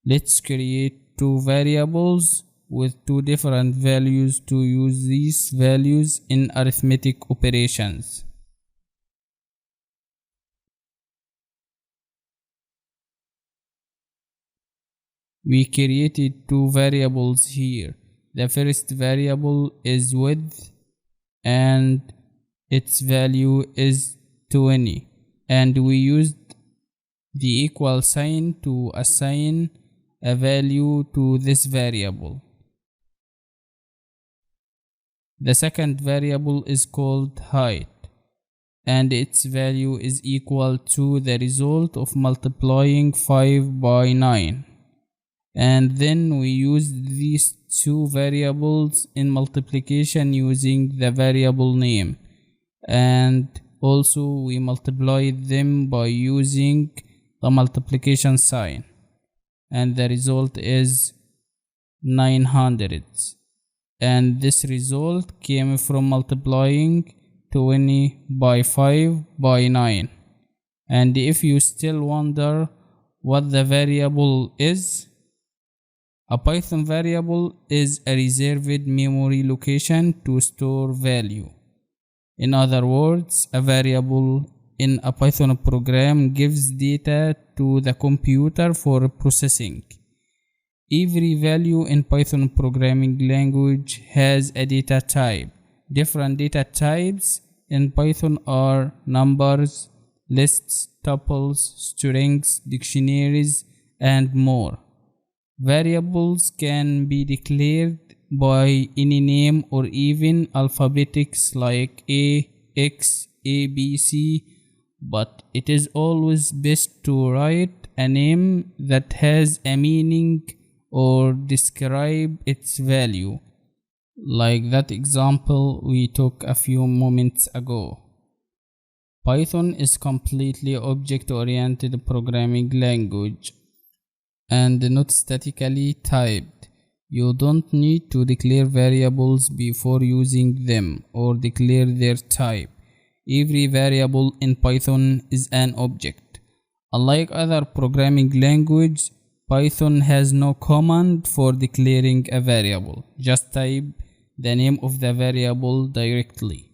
Let's create two variables with two different values to use these values in arithmetic operations. We created two variables here. The first variable is width and its value is 20, and we used the equal sign to assign a value to this variable. The second variable is called height, and its value is equal to the result of multiplying 5 by 9. And then we use these two variables in multiplication using the variable name, and also we multiply them by using the multiplication sign, and the result is 900. And this result came from multiplying 20 by 5 by 9. And if you still wonder what the variable is, a Python variable is a reserved memory location to store value. In other words, a variable in a Python program gives data to the computer for processing. Every value in Python programming language has a data type. Different data types in Python are numbers, lists, tuples, strings, dictionaries, and more. Variables can be declared by any name or even alphabetics like A, X, A, B, C, but it is always best to write a name that has a meaning or describe its value, like that example we took a few moments ago. Python is completely object-oriented programming language and not statically typed. You don't need to declare variables before using them or declare their type. Every variable in Python is an object. Unlike other programming languages, Python has no command for declaring a variable. Just type the name of the variable directly.